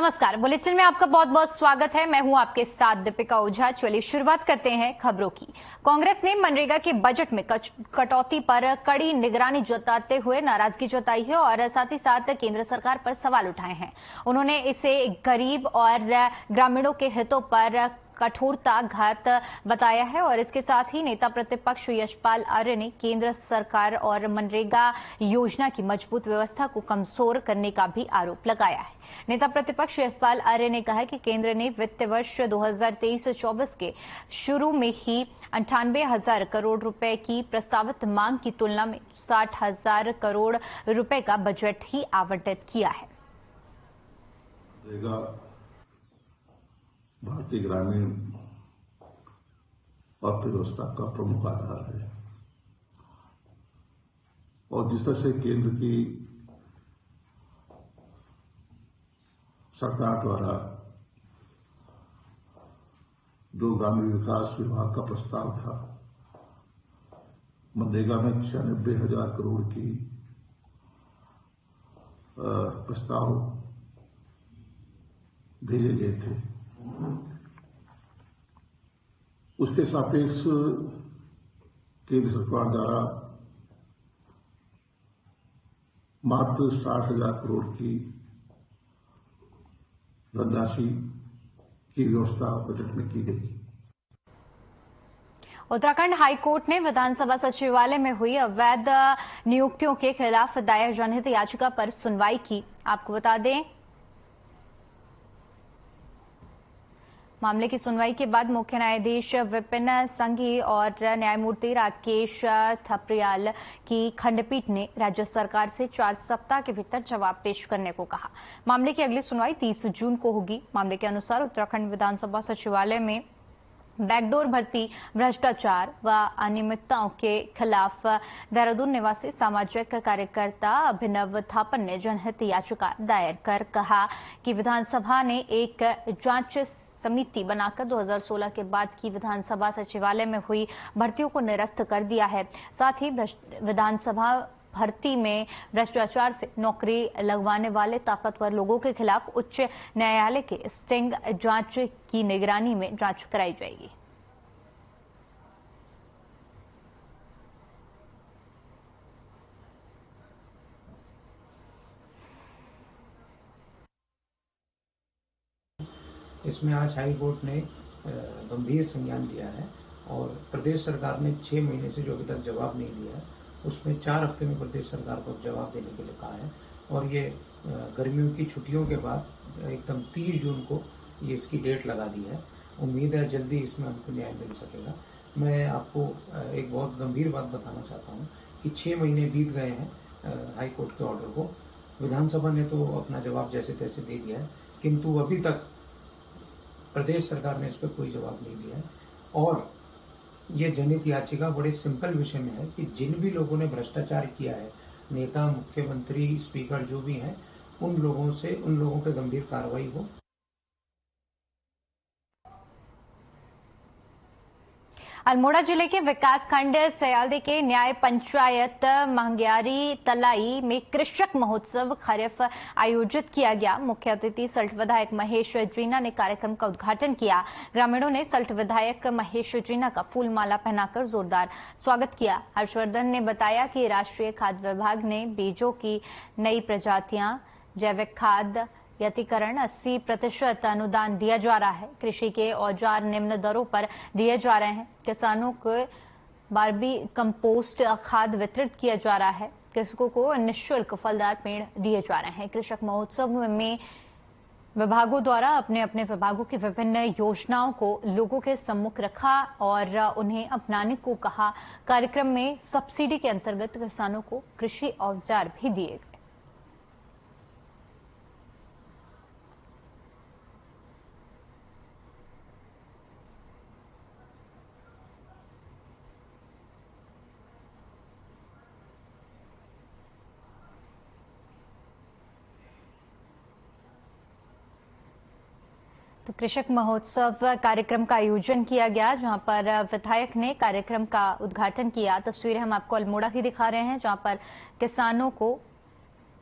नमस्कार, बुलेटिन में आपका बहुत बहुत स्वागत है। मैं हूं आपके साथ दीपिका ओझा। चलिए शुरुआत करते हैं खबरों की। कांग्रेस ने मनरेगा के बजट में कटौती पर कड़ी निगरानी जताते हुए नाराजगी जताई है और साथ ही साथ केंद्र सरकार पर सवाल उठाए हैं। उन्होंने इसे गरीब और ग्रामीणों के हितों पर कठोरता घात बताया है और इसके साथ ही नेता प्रतिपक्ष यशपाल आर्य ने केंद्र सरकार और मनरेगा योजना की मजबूत व्यवस्था को कमजोर करने का भी आरोप लगाया है। नेता प्रतिपक्ष यशपाल आर्य ने कहा कि केंद्र ने वित्त वर्ष 2023-24 के शुरू में ही 98,000 करोड़ रुपए की प्रस्तावित मांग की तुलना में 60,000 करोड़ रुपए का बजट ही आवंटित किया है। भारतीय ग्रामीण अर्थव्यवस्था का प्रमुख आधार है और जिस तरह से केंद्र की सरकार द्वारा जो ग्रामीण विकास विभाग का प्रस्ताव था, मनरेगा में 96,000 करोड़ की प्रस्ताव भेजे गए थे, उसके सापेक्ष केंद्र सरकार द्वारा मात्र 60,000 करोड़ की धनराशि की व्यवस्था बजट में की गई। उत्तराखंड हाईकोर्ट ने विधानसभा सचिवालय में हुई अवैध नियुक्तियों के खिलाफ दायर जनहित याचिका पर सुनवाई की। आपको बता दें, मामले की सुनवाई के बाद मुख्य न्यायाधीश विपिन संघी और न्यायमूर्ति राकेश थपरियाल की खंडपीठ ने राज्य सरकार से 4 सप्ताह के भीतर जवाब पेश करने को कहा। मामले की अगली सुनवाई 30 जून को होगी। मामले के अनुसार उत्तराखंड विधानसभा सचिवालय में बैकडोर भर्ती, भ्रष्टाचार व अनियमितताओं के खिलाफ देहरादून निवासी सामाजिक कार्यकर्ता अभिनव थापन ने जनहित याचिका दायर कर कहा कि विधानसभा ने एक जांच समिति बनाकर 2016 के बाद की विधानसभा सचिवालय में हुई भर्तियों को निरस्त कर दिया है। साथ ही विधानसभा भर्ती में भ्रष्टाचार से नौकरी लगवाने वाले ताकतवर लोगों के खिलाफ उच्च न्यायालय के स्टिंग जांच की निगरानी में जांच कराई जाएगी। इसमें आज हाई कोर्ट ने गंभीर संज्ञान लिया है और प्रदेश सरकार ने 6 महीने से जो अभी तक जवाब नहीं दिया है, उसमें 4 हफ्ते में प्रदेश सरकार को जवाब देने के लिए कहा है और ये गर्मियों की छुट्टियों के बाद एकदम 30 जून को ये इसकी डेट लगा दी है। उम्मीद है जल्दी इसमें हमको न्याय मिल सकेगा। मैं आपको एक बहुत गंभीर बात बताना चाहता हूँ कि 6 महीने बीत गए हैं हाई कोर्ट के ऑर्डर को। विधानसभा ने तो अपना जवाब जैसे तैसे दे दिया है, किंतु अभी तक प्रदेश सरकार ने इस पर कोई जवाब नहीं दिया है। और ये जनहित याचिका बड़े सिंपल विषय में है कि जिन भी लोगों ने भ्रष्टाचार किया है, नेता, मुख्यमंत्री, स्पीकर जो भी हैं, उन लोगों पे गंभीर कार्रवाई हो। अल्मोड़ा जिले के विकासखंड सयालदे के न्याय पंचायत महंग्यारी तलाई में कृषक महोत्सव खरीफ आयोजित किया गया। मुख्य अतिथि सल्ट विधायक महेश जीना ने कार्यक्रम का उद्घाटन किया। ग्रामीणों ने सल्ट विधायक महेश जीना का फूल माला पहनाकर जोरदार स्वागत किया। हर्षवर्धन ने बताया कि राष्ट्रीय खाद्य विभाग ने बीजों की नई प्रजातियां, जैविक खाद यतिकरण 80% अनुदान दिया जा रहा है। कृषि के औजार निम्न दरों पर दिए जा रहे हैं। किसानों को बारबी कंपोस्ट खाद वितरित किया जा रहा है। कृषकों को निःशुल्क फलदार पेड़ दिए जा रहे हैं। कृषक महोत्सव में विभागों द्वारा अपने अपने विभागों की विभिन्न योजनाओं को लोगों के सम्मुख रखा और उन्हें अपनाने को कहा। कार्यक्रम में सब्सिडी के अंतर्गत किसानों को कृषि औजार भी दिए गए। तो कृषक महोत्सव कार्यक्रम का आयोजन किया गया, जहां पर विधायक ने कार्यक्रम का उद्घाटन किया। तस्वीरें हम आपको अल्मोड़ा की दिखा रहे हैं, जहां पर किसानों को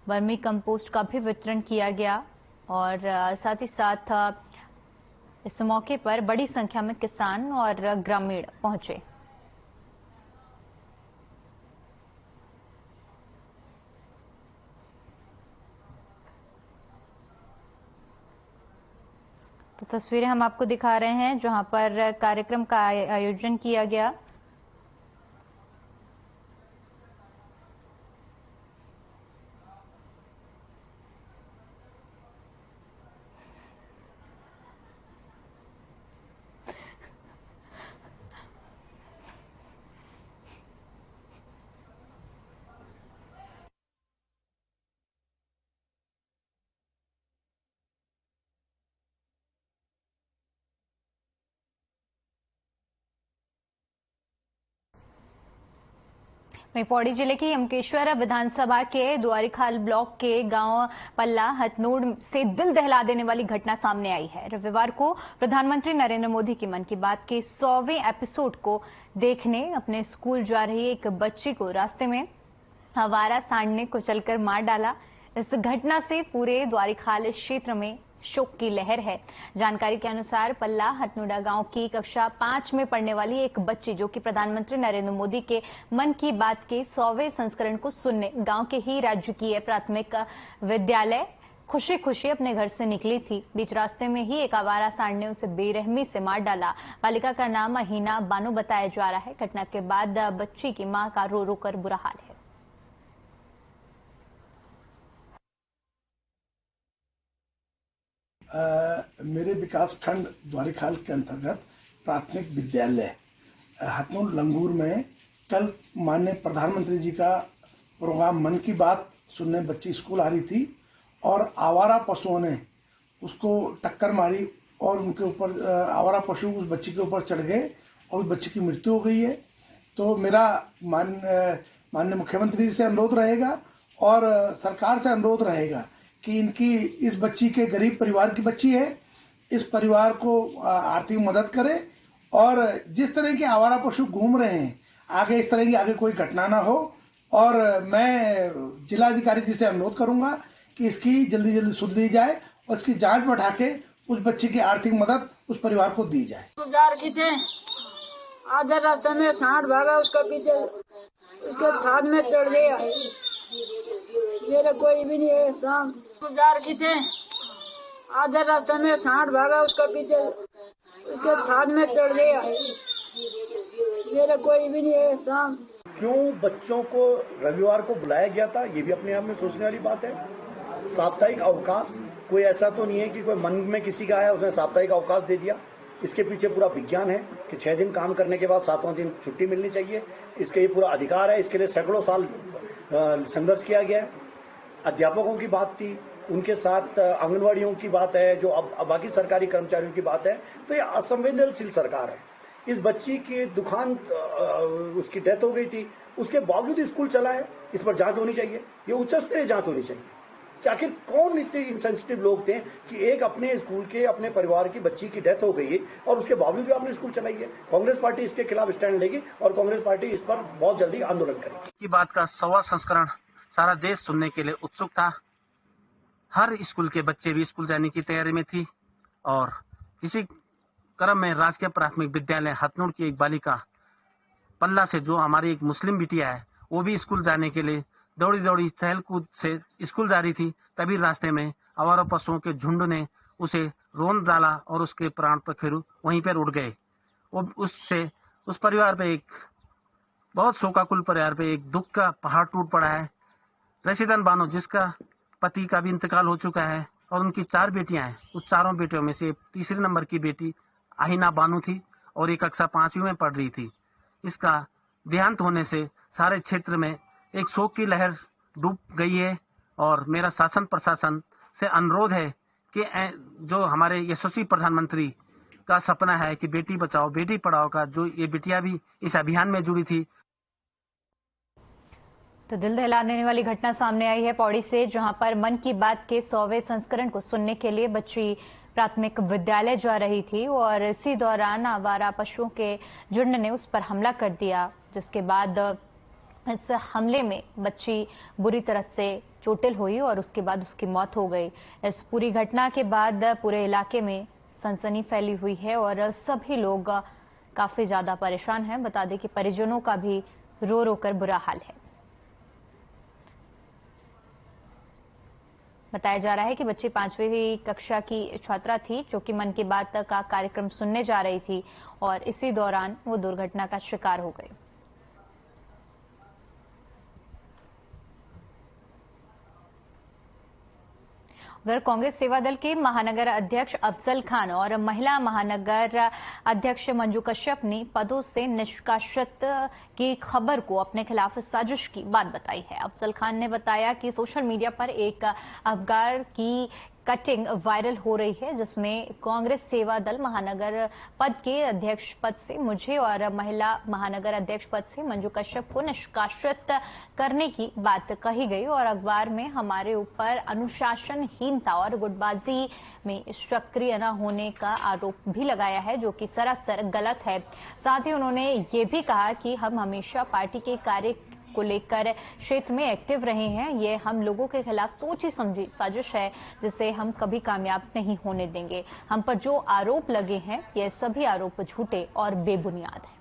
वर्मी कंपोस्ट का भी वितरण किया गया। और साथ ही साथ इस मौके पर बड़ी संख्या में किसान और ग्रामीण पहुंचे। तो तस्वीरें हम आपको दिखा रहे हैं जहां पर कार्यक्रम का आयोजन किया गया। वहीं पौड़ी जिले के यमकेश्वर विधानसभा के द्वारीखाल ब्लॉक के गांव पल्ला हथनूड़ से दिल दहला देने वाली घटना सामने आई है। रविवार को प्रधानमंत्री नरेंद्र मोदी की मन की बात के 100वें एपिसोड को देखने अपने स्कूल जा रही एक बच्ची को रास्ते में आवारा सांड ने कुचलकर मार डाला। इस घटना से पूरे द्वारीखाल क्षेत्र में शोक की लहर है। जानकारी के अनुसार पल्ला हथनुडा गांव की कक्षा 5 में पढ़ने वाली एक बच्ची जो कि प्रधानमंत्री नरेंद्र मोदी के मन की बात के 100वें संस्करण को सुनने गांव के ही राजकीय प्राथमिक विद्यालय खुशी खुशी अपने घर से निकली थी। बीच रास्ते में ही एक आवारा सांड ने उसे बेरहमी से मार डाला। बालिका का नाम अहीना बानो बताया जा रहा है। घटना के बाद बच्ची की मां का रो रो कर बुरा हाल है। मेरे विकास खंड द्वारीखाल के अंतर्गत प्राथमिक विद्यालय हथनूर लंगूर में कल माननीय प्रधानमंत्री जी का प्रोग्राम मन की बात सुनने बच्ची स्कूल आ रही थी और आवारा पशुओं ने उसको टक्कर मारी और उनके ऊपर आवारा पशु उस बच्ची के ऊपर चढ़ गए और उस बच्ची की मृत्यु हो गई है। तो मेरा माननीय मुख्यमंत्री जी से अनुरोध रहेगा और सरकार से अनुरोध रहेगा कि इनकी इस बच्ची के गरीब परिवार की बच्ची है, इस परिवार को आर्थिक मदद करे और जिस तरह के आवारा पशु घूम रहे हैं आगे इस तरह की आगे कोई घटना ना हो। और मैं जिलाधिकारी जी से अनुरोध करूंगा कि इसकी जल्दी जल्दी सुध ली जाए और इसकी जांच बैठा के उस बच्ची की आर्थिक मदद उस परिवार को दी जाए। गुजार की थे आधे रास्ते में सांड भागा, उसका पीछे उसके छाद में चढ़ गया। मेरा कोई भी नहीं है। शाम गुजार की थे आधे रास्ते में सांड भागा, उसका पीछे उसके छाद में चढ़ गया। मेरा कोई भी नहीं है। शाम क्यों बच्चों को रविवार को बुलाया गया था, ये भी अपने आप में सोचने वाली बात है। साप्ताहिक अवकाश कोई ऐसा तो नहीं है कि कोई मन में किसी का है उसने साप्ताहिक अवकाश दे दिया। इसके पीछे पूरा विज्ञान है कि 6 दिन काम करने के बाद 7वां दिन छुट्टी मिलनी चाहिए। इसके ये पूरा अधिकार है। इसके लिए सैकड़ों साल संघर्ष किया गया है। अध्यापकों की बात थी, उनके साथ आंगनवाड़ियों की बात है, जो अब बाकी सरकारी कर्मचारियों की बात है। तो ये असंवेदनशील सरकार है। इस बच्ची की दुखांत उसकी डेथ हो गई थी, उसके बावजूद स्कूल चला है। इस पर जांच होनी चाहिए, ये उच्च स्तरीय जांच होनी चाहिए कि आखिर कौन इतने इनसेंसिटिव लोग थे कि एक अपने स्कूल के अपने परिवार की बच्ची की डेथ हो गई है और उसके बावजूद भी आपने स्कूल चलाई है। कांग्रेस पार्टी इसके खिलाफ स्टैंड लेगी और कांग्रेस पार्टी इस पर बहुत जल्दी आंदोलन करेगी। की बात का 100वां संस्करण सारा देश सुनने के लिए उत्सुक था। हर स्कूल के बच्चे भी स्कूल जाने की तैयारी में थी और इसी क्रम में राजकीय प्राथमिक विद्यालय हथनूर की एक बालिका पल्ला से जो हमारी एक मुस्लिम बिटिया है वो भी स्कूल जाने के लिए दौड़ी दौड़ी चहल कूद से स्कूल जा रही थी। तभी रास्ते में आवारा पशुओं के झुंड ने उसे रोंद डाला और उसके प्राण पखेरु वहीं पर उड़ गए। वो उससे उस परिवार पे एक बहुत शोकाकुल परिवार पे एक दुख का पहाड़ टूट पड़ा है। रशीदन बानो जिसका पति का भी इंतकाल हो चुका है और उनकी 4 बेटियां हैं। उस चारों बेटियों में से तीसरे नंबर की बेटी अहीना बानो थी और एक कक्षा 5वीं में पढ़ रही थी। इसका देहांत होने से सारे क्षेत्र में एक शोक की लहर डूब गई है और मेरा शासन प्रशासन से अनुरोध है कि जो हमारे यशस्वी प्रधानमंत्री का सपना है कि बेटी बचाओ बेटी पढ़ाओ का जो ये बिटिया भी इस अभियान में जुड़ी थी। तो दिल दहला देने वाली घटना सामने आई है पौड़ी से, जहां पर मन की बात के 100वें संस्करण को सुनने के लिए बच्ची प्राथमिक विद्यालय जा रही थी और इसी दौरान आवारा पशुओं के झुंड ने उस पर हमला कर दिया, जिसके बाद इस हमले में बच्ची बुरी तरह से चोटिल हुई और उसके बाद उसकी मौत हो गई। इस पूरी घटना के बाद पूरे इलाके में सनसनी फैली हुई है और सभी लोग काफी ज्यादा परेशान हैं। बता दें कि परिजनों का भी रो रो कर बुरा हाल है। बताया जा रहा है कि बच्ची 5वीं कक्षा की छात्रा थी जो कि मन की बात का कार्यक्रम सुनने जा रही थी और इसी दौरान वो दुर्घटना का शिकार हो गई। उधर कांग्रेस सेवा दल के महानगर अध्यक्ष अफजल खान और महिला महानगर अध्यक्ष मंजू कश्यप ने पदों से निष्कासित की खबर को अपने खिलाफ साजिश की बात बताई है। अफजल खान ने बताया कि सोशल मीडिया पर एक अखबार की कटिंग वायरल हो रही है जिसमें कांग्रेस सेवा दल महानगर पद के अध्यक्ष पद से मुझे और महिला महानगर अध्यक्ष पद से मंजू कश्यप को निष्कासित करने की बात कही गई और अखबार में हमारे ऊपर अनुशासनहीनता और गुटबाजी में सक्रिय न होने का आरोप भी लगाया है जो कि सरासर गलत है। साथ ही उन्होंने ये भी कहा कि हम हमेशा पार्टी के कार्य को लेकर क्षेत्र में एक्टिव रहे हैं। ये हम लोगों के खिलाफ सोची समझी साजिश है जिसे हम कभी कामयाब नहीं होने देंगे। हम पर जो आरोप लगे हैं ये सभी आरोप झूठे और बेबुनियाद हैं।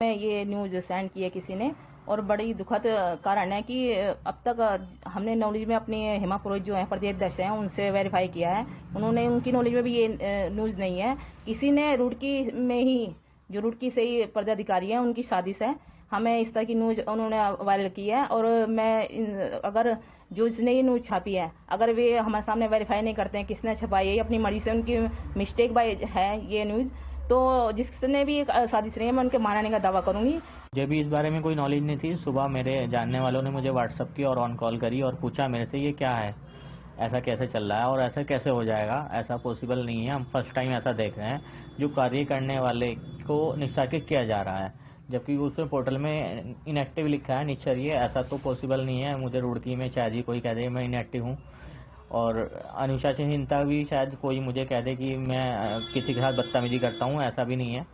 ये न्यूज सेंड की है किसी ने और बड़ी दुखद कारण है कि अब तक हमने नॉलेज में अपनी हेमा पुरोहित जो है प्रदेश अध्यक्ष हैं उनसे वेरीफाई किया है। उन्होंने उनकी नॉलेज में भी ये न्यूज नहीं है। किसी ने रुड़की में ही जो रुड़की से ही पदाधिकारी है उनकी साजिश है। हमें इस तरह की न्यूज उन्होंने वायरल की है और मैं अगर जो इसने ये न्यूज छापी है अगर वे हमारे सामने वेरीफाई नहीं करते हैं किसने छपाई है अपनी मर्जी से उनकी मिस्टेक बाय है ये न्यूज तो जिसने भी साजिश रही है मैं उनके मानने का दावा करूंगी। मुझे भी इस बारे में कोई नॉलेज नहीं थी। सुबह मेरे जानने वालों ने मुझे व्हाट्सअप की और ऑन कॉल करी और पूछा मेरे से ये क्या है, ऐसा कैसे चल रहा है और ऐसा कैसे हो जाएगा, ऐसा पॉसिबल नहीं है। हम फर्स्ट टाइम ऐसा देख रहे हैं जो कार्य करने वाले को निष्कासित किया जा रहा है जबकि उसमें पोर्टल में इनएक्टिव लिखा है निश्चर्य। ऐसा तो पॉसिबल नहीं है। मुझे रुड़की में शायद ही कोई कह दे मैं इनएक्टिव हूँ और अनुशासनहीनता भी शायद कोई मुझे कह दे कि मैं किसी के साथ बदतमीजी करता हूँ, ऐसा भी नहीं है।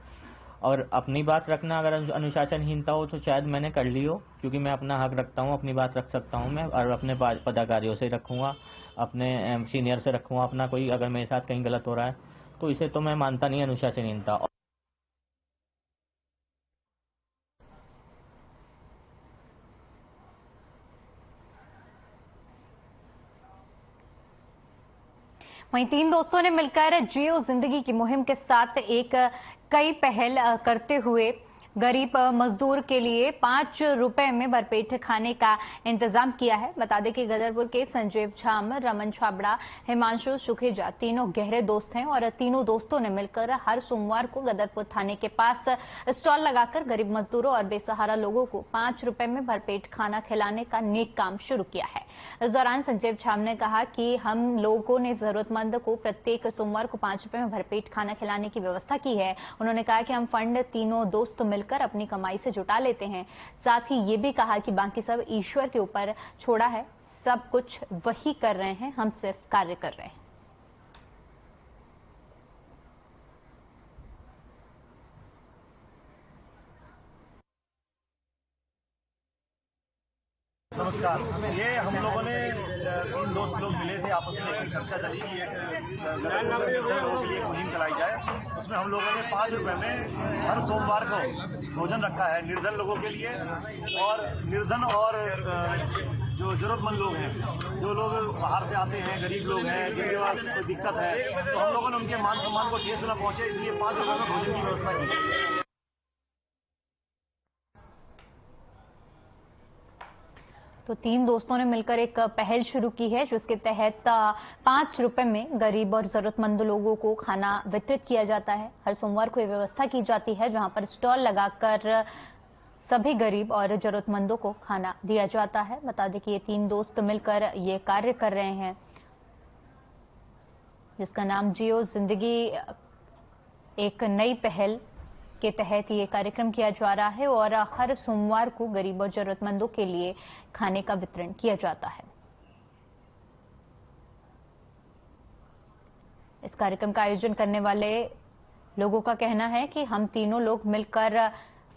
और अपनी बात रखना अगर अनुशासनहीनता हो तो शायद मैंने कर ली हो क्योंकि मैं अपना हक रखता हूँ, अपनी बात रख सकता हूँ मैं और अपने पदाधिकारियों से रखूँगा, अपने सीनियर से रखूँगा अपना। कोई अगर मेरे साथ कहीं गलत हो रहा है तो इसे तो मैं मानता नहीं अनुशासनहीनता। वहीं 3 दोस्तों ने मिलकर जियो जिंदगी की मुहिम के साथ एक कई पहल करते हुए गरीब मजदूर के लिए 5 रुपए में भरपेट खाने का इंतजाम किया है। बता दें कि गदरपुर के संजीव झाम, रमन छाबड़ा, हिमांशु सुखेजा तीनों गहरे दोस्त हैं और तीनों दोस्तों ने मिलकर हर सोमवार को गदरपुर थाने के पास स्टॉल लगाकर गरीब मजदूरों और बेसहारा लोगों को 5 रुपए में भरपेट खाना खिलाने का नेक काम शुरू किया है। इस दौरान संजीव झाम ने कहा कि हम लोगों ने जरूरतमंद को प्रत्येक सोमवार को 5 रुपए में भरपेट खाना खिलाने की व्यवस्था की है। उन्होंने कहा कि हम फंड तीनों दोस्त मिलकर अपनी कमाई से जुटा लेते हैं। साथ ही ये भी कहा कि बाकी सब ईश्वर के ऊपर छोड़ा है, सब कुछ वही कर रहे हैं, हम सिर्फ कार्य कर रहे हैं। नमस्कार। ये हम लोगों ने 3 दोस्त लोग मिले थे, आपस में चर्चा चली कि एक निर्धन लोगों के लिए मुहिम चलाई जाए। उसमें हम लोगों ने 5 रुपए में हर सोमवार को भोजन रखा है निर्धन लोगों के लिए और निर्धन और जो जरूरतमंद लोग हैं, जो लोग बाहर से आते हैं, गरीब लोग हैं, जिनके पास कोई दिक्कत है, तो हम लोगों ने उनके मान सम्मान को ठेस न पहुंचे इसलिए 5 रुपए में भोजन की व्यवस्था की। तो 3 दोस्तों ने मिलकर एक पहल शुरू की है जिसके तहत 5 रुपए में गरीब और जरूरतमंद लोगों को खाना वितरित किया जाता है। हर सोमवार को यह व्यवस्था की जाती है जहां पर स्टॉल लगाकर सभी गरीब और जरूरतमंदों को खाना दिया जाता है। बता दें कि ये 3 दोस्त मिलकर ये कार्य कर रहे हैं जिसका नाम जियो जिंदगी एक नई पहल के तहत ये कार्यक्रम किया जा रहा है और हर सोमवार को गरीब और जरूरतमंदों के लिए खाने का वितरण किया जाता है। इस कार्यक्रम का आयोजन करने वाले लोगों का कहना है कि हम तीनों लोग मिलकर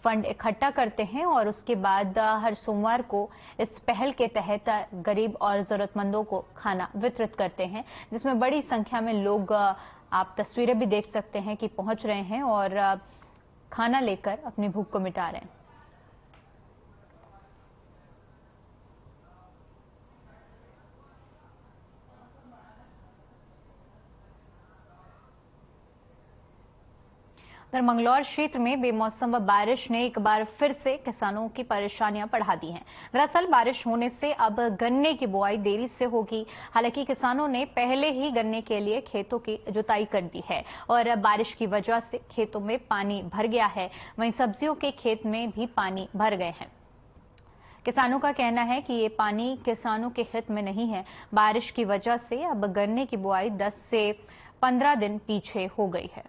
फंड इकट्ठा करते हैं और उसके बाद हर सोमवार को इस पहल के तहत गरीब और जरूरतमंदों को खाना वितरित करते हैं, जिसमें बड़ी संख्या में लोग, आप तस्वीरें भी देख सकते हैं कि पहुंच रहे हैं और खाना लेकर अपनी भूख को मिटा रहे हैं। उधर मंगलौर क्षेत्र में बेमौसम बारिश ने एक बार फिर से किसानों की परेशानियां बढ़ा दी हैं। दरअसल बारिश होने से अब गन्ने की बुआई देरी से होगी। हालांकि किसानों ने पहले ही गन्ने के लिए खेतों की जुताई कर दी है और बारिश की वजह से खेतों में पानी भर गया है। वहीं सब्जियों के खेत में भी पानी भर गए हैं। किसानों का कहना है कि ये पानी किसानों के हित में नहीं है। बारिश की वजह से अब गन्ने की बुआई 10 से 15 दिन पीछे हो गई है।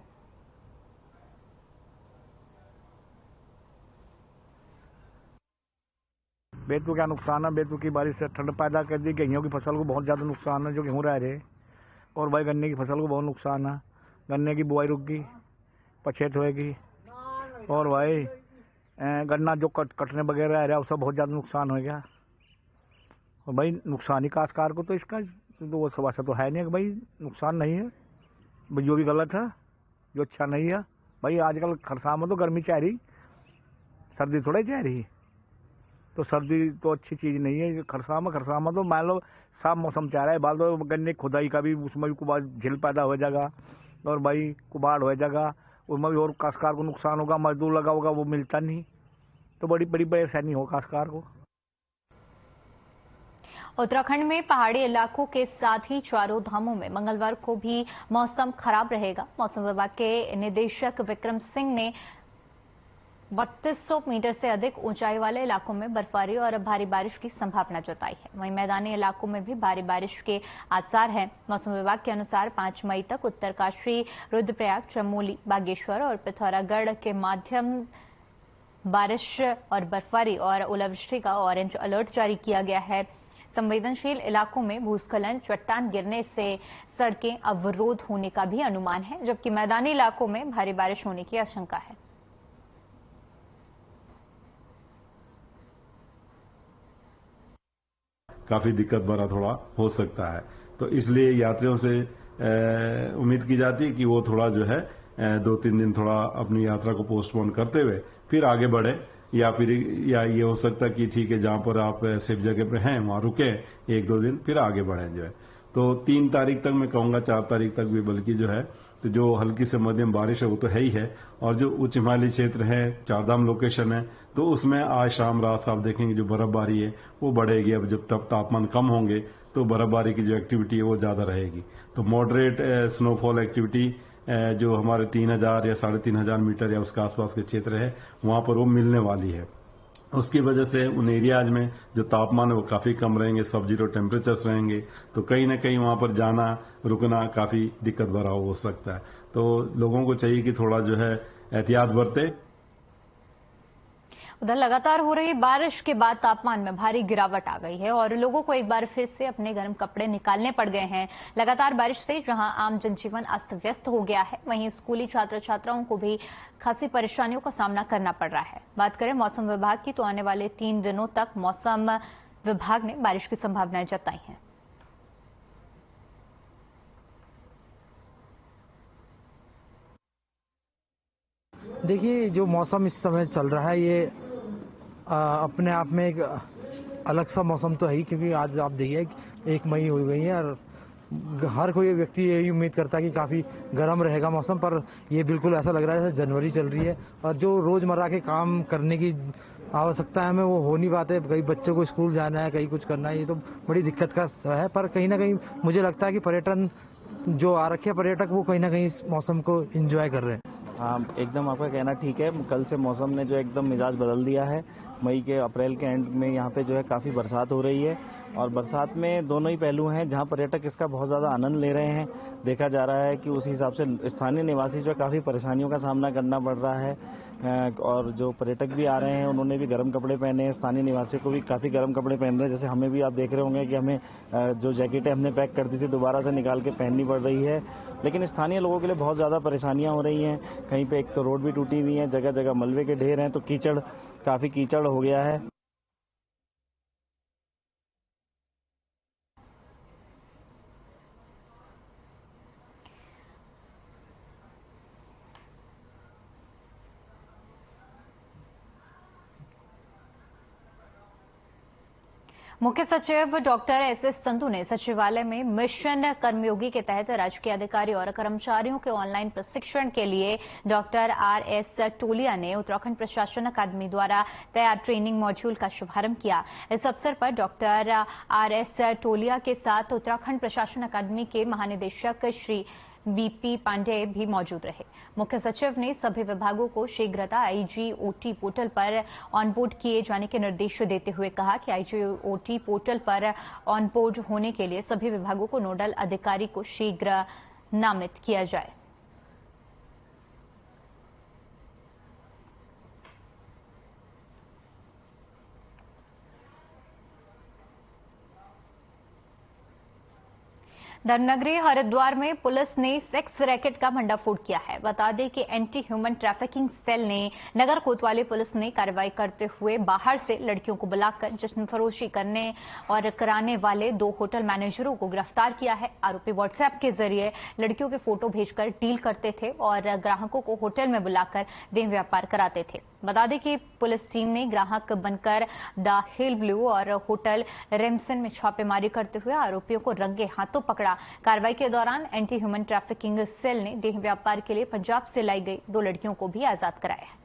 बेतु क्या नुकसान है? बेतु की बारिश से ठंड पैदा कर दी। गेहूं की फसल को बहुत ज्यादा नुकसान है, जो गेहूं रह रहे, और भाई गन्ने की फसल को बहुत नुकसान है। गन्ने की बुआई रुक गई, पछेत होएगी, और भाई गन्ना जो कटने वगैरह रह रहा है उसका बहुत ज्यादा नुकसान हो गया। और भाई नुकसान ही काश्तकार को, तो इसका तो वो सब तो है नहीं कि भाई नुकसान नहीं है। जो भी गलत है, जो अच्छा नहीं है। भाई आजकल खरसां में तो गर्मी चाह रही, सर्दी थोड़ा चाह रही। तो सर्दी तो अच्छी चीज नहीं है। खरसां में तो मान लो साफ मौसम चाह रहा है। बाल तो गन्ने खुदाई का भी उसमें भी कुबाड़ झिल पैदा हो जाएगा, और भाई कुबाड़ हो जाएगा, उसमें भी और काश्तकार को नुकसान होगा। मजदूर लगा होगा वो मिलता नहीं, तो बड़ी बड़ी परेशानी हो काश्तकार को। उत्तराखंड में पहाड़ी इलाकों के साथ ही चारों धामों में मंगलवार को भी मौसम खराब रहेगा। मौसम विभाग के निदेशक विक्रम सिंह ने 3200 मीटर से अधिक ऊंचाई वाले इलाकों में बर्फबारी और भारी बारिश की संभावना जताई है। वहीं मैदानी इलाकों में भी भारी बारिश के आसार हैं। मौसम विभाग के अनुसार 5 मई तक उत्तरकाशी, रुद्रप्रयाग, चमोली, बागेश्वर और पिथौरागढ़ के माध्यम बारिश और बर्फबारी और ओलावृष्टि का ऑरेंज अलर्ट जारी किया गया है। संवेदनशील इलाकों में भूस्खलन, चट्टान गिरने से सड़कें अवरोध होने का भी अनुमान है, जबकि मैदानी इलाकों में भारी बारिश होने की आशंका है। काफी दिक्कत भरा थोड़ा हो सकता है, तो इसलिए यात्रियों से उम्मीद की जाती है कि वो थोड़ा जो है 2-3 दिन थोड़ा अपनी यात्रा को पोस्टपोन करते हुए फिर आगे बढ़े, या ये हो सकता है कि ठीक है जहां पर आप सेफ जगह पे हैं वहां रुके 1-2 दिन, फिर आगे बढ़ें जो है। तो 3 तारीख तक मैं कहूंगा, 4 तारीख तक भी बल्कि जो है, तो जो हल्की से मध्यम बारिश है वो तो है ही है। और जो उच्च हिमालयी क्षेत्र है, चारधाम लोकेशन है, तो उसमें आज शाम रात आप देखेंगे जो बर्फबारी है वो बढ़ेगी। अब जब तब तापमान कम होंगे तो बर्फबारी की जो एक्टिविटी है वो ज्यादा रहेगी। तो मॉडरेट स्नोफॉल एक्टिविटी जो हमारे 3000 या 3500 मीटर या उसके आसपास के क्षेत्र है वहां पर वो मिलने वाली है। उसकी वजह से उन एरियाज में जो तापमान है वो काफी कम रहेंगे, सब जीरो टेम्परेचर्स रहेंगे, तो कहीं ना कहीं वहां पर जाना रुकना काफी दिक्कत भरा हो सकता है। तो लोगों को चाहिए कि थोड़ा जो है एहतियात बरते। उधर लगातार हो रही बारिश के बाद तापमान में भारी गिरावट आ गई है और लोगों को एक बार फिर से अपने गर्म कपड़े निकालने पड़ गए हैं। लगातार बारिश से जहां आम जनजीवन अस्त व्यस्त हो गया है, वहीं स्कूली छात्र छात्राओं को भी खासी परेशानियों का सामना करना पड़ रहा है। बात करें मौसम विभाग की, तो आने वाले 3 दिनों तक मौसम विभाग ने बारिश की संभावनाएं जताई हैं। देखिए, जो मौसम इस समय चल रहा है ये अपने आप में एक अलग सा मौसम तो है ही, क्योंकि आज आप देखिए 1 मई हो गई है और हर कोई व्यक्ति यही उम्मीद करता है कि काफ़ी गर्म रहेगा मौसम, पर ये बिल्कुल ऐसा लग रहा है जैसे जनवरी चल रही है और जो रोज़मर्रा के काम करने की आवश्यकता है हमें वो हो नहीं पाते। कई बच्चों को स्कूल जाना है, कहीं कुछ करना है, ये तो बड़ी दिक्कत का है। पर कहीं ना कहीं मुझे लगता है कि पर्यटन जो आ रखे पर्यटक वो कहीं ना कहीं इस मौसम को एंजॉय कर रहे हैं। हाँ, एकदम आपका कहना ठीक है। कल से मौसम ने जो एकदम मिजाज बदल दिया है। मई के अप्रैल के एंड में यहाँ पे जो है काफ़ी बरसात हो रही है और बरसात में दोनों ही पहलू हैं। जहाँ पर्यटक इसका बहुत ज़्यादा आनंद ले रहे हैं, देखा जा रहा है कि उस हिसाब से स्थानीय निवासी जो है काफ़ी परेशानियों का सामना करना पड़ रहा है। और जो पर्यटक भी आ रहे हैं उन्होंने भी गर्म कपड़े पहने हैं, स्थानीय निवासियों को भी काफ़ी गर्म कपड़े पहन रहे हैं। जैसे हमें भी आप देख रहे होंगे कि हमें जो जैकेटें हमने पैक कर दी थी दोबारा से निकाल के पहननी पड़ रही है। लेकिन स्थानीय लोगों के लिए बहुत ज़्यादा परेशानियां हो रही हैं। कहीं पे एक तो रोड भी टूटी हुई है, जगह जगह मलबे के ढेर हैं, तो काफ़ी कीचड़ हो गया है। मुख्य सचिव डॉक्टर एस.एस. संधू ने सचिवालय में मिशन कर्मयोगी के तहत राजकीय अधिकारी और कर्मचारियों के ऑनलाइन प्रशिक्षण के लिए डॉक्टर आर.एस. टोलिया ने उत्तराखंड प्रशासन अकादमी द्वारा तैयार ट्रेनिंग मॉड्यूल का शुभारंभ किया। इस अवसर पर डॉक्टर आर.एस. टोलिया के साथ उत्तराखंड प्रशासन अकादमी के महानिदेशक श्री बीपी पांडेय भी मौजूद रहे। मुख्य सचिव ने सभी विभागों को शीघ्रता आईजीओटी पोर्टल पर ऑनबोर्ड किए जाने के निर्देश देते हुए कहा कि आईजीओटी पोर्टल पर ऑनबोर्ड होने के लिए सभी विभागों को नोडल अधिकारी को शीघ्र नामित किया जाए। धर्मनगरी हरिद्वार में पुलिस ने सेक्स रैकेट का भंडाफोड़ किया है। बता दें कि एंटी ह्यूमन ट्रैफिकिंग सेल ने नगर कोतवाली पुलिस ने कार्रवाई करते हुए बाहर से लड़कियों को बुलाकर जिस्म फरोशी करने और कराने वाले 2 होटल मैनेजरों को गिरफ्तार किया है। आरोपी व्हाट्सएप के जरिए लड़कियों के फोटो भेजकर डील करते थे और ग्राहकों को होटल में बुलाकर देह व्यापार कराते थे। बता दें कि पुलिस टीम ने ग्राहक बनकर द हिल ब्लू और होटल रेमसन में छापेमारी करते हुए आरोपियों को रंगे हाथों पकड़ा। कार्रवाई के दौरान एंटी ह्यूमन ट्रैफिकिंग सेल ने देह व्यापार के लिए पंजाब से लाई गई 2 लड़कियों को भी आजाद कराया है।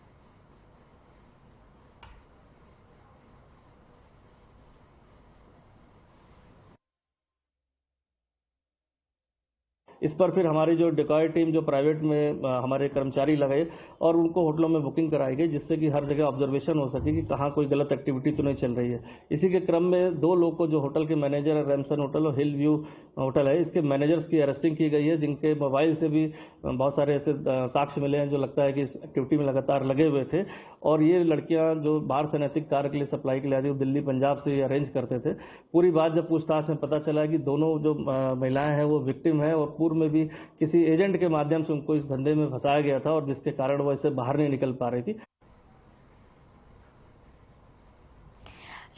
इस पर फिर हमारी जो डिकॉय टीम जो प्राइवेट में हमारे कर्मचारी लगाए और उनको होटलों में बुकिंग कराई गई, जिससे कि हर जगह ऑब्जर्वेशन हो सके कि कहाँ कोई गलत एक्टिविटी तो नहीं चल रही है। इसी के क्रम में 2 लोग को, जो होटल के मैनेजर है रेमसन होटल और हिल व्यू होटल है, इसके मैनेजर्स की अरेस्टिंग की गई है, जिनके मोबाइल से भी बहुत सारे ऐसे साक्ष्य मिले हैं जो लगता है कि इस एक्टिविटी में लगातार लगे हुए थे। और ये लड़कियां जो बाहर से नैतिक कार्य के लिए सप्लाई के लिए आती, वो दिल्ली पंजाब से अरेंज करते थे। पूरी बात जब पूछताछ में पता चला कि दोनों जो महिलाएं हैं वो विक्टिम है और पूर्व में भी किसी एजेंट के माध्यम से उनको इस धंधे में फंसाया गया था और जिसके कारण वो इससे बाहर नहीं निकल पा रही थी।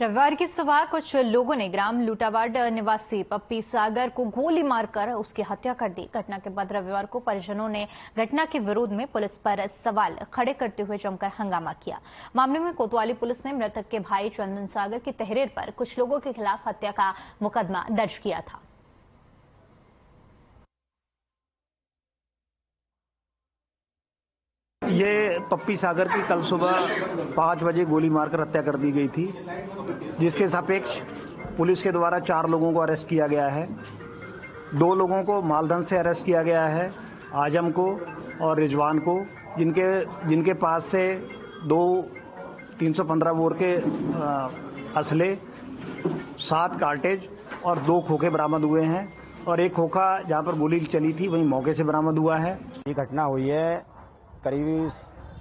रविवार की सुबह कुछ लोगों ने ग्राम लूटावाड निवासी पप्पी सागर को गोली मारकर उसकी हत्या कर दी। घटना के बाद रविवार को परिजनों ने घटना के विरोध में पुलिस पर सवाल खड़े करते हुए जमकर हंगामा किया। मामले में कोतवाली पुलिस ने मृतक के भाई चंदन सागर की तहरीर पर कुछ लोगों के खिलाफ हत्या का मुकदमा दर्ज किया था। ये पप्पी सागर की कल सुबह 5 बजे गोली मारकर हत्या कर दी गई थी, जिसके सापेक्ष पुलिस के द्वारा 4 लोगों को अरेस्ट किया गया है। 2 लोगों को मालदन से अरेस्ट किया गया है, आजम को और रिजवान को, जिनके पास से 2 315 बोर के असले, 7 कार्टेज और 2 खोखे बरामद हुए हैं और एक खोखा जहां पर गोली चली थी वहीं मौके से बरामद हुआ है। ये घटना हुई है करीब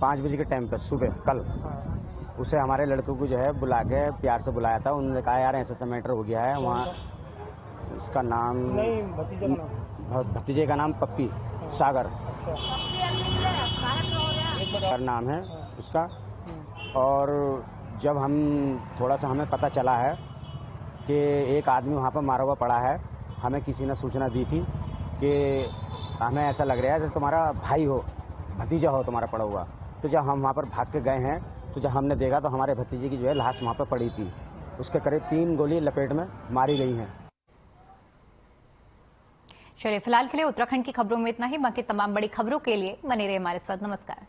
5 बजे के टाइम पर सुबह कल। उसे हमारे लड़कों को जो है बुला के प्यार से बुलाया था। उन्होंने कहा यार ऐसा मैटर हो गया है वहाँ, इसका नाम भतीजे का नाम पप्पी सागर नाम है उसका। और जब हम थोड़ा सा हमें पता चला है कि एक आदमी वहाँ पर मारा हुआ पड़ा है, हमें किसी ने सूचना दी थी कि हमें ऐसा लग रहा है जैसे तुम्हारा भाई हो, भतीजा हो तुम्हारा पड़ा हुआ। तो जब हम वहाँ पर भाग के गए हैं तो जब हमने देखा तो हमारे भतीजे की जो है लाश वहाँ पर पड़ी थी। उसके करीब 3 गोली लपेट में मारी गई हैं। चलिए फिलहाल के लिए उत्तराखंड की खबरों में इतना ही। बाकी तमाम बड़ी खबरों के लिए बने रहिए हमारे साथ। नमस्कार।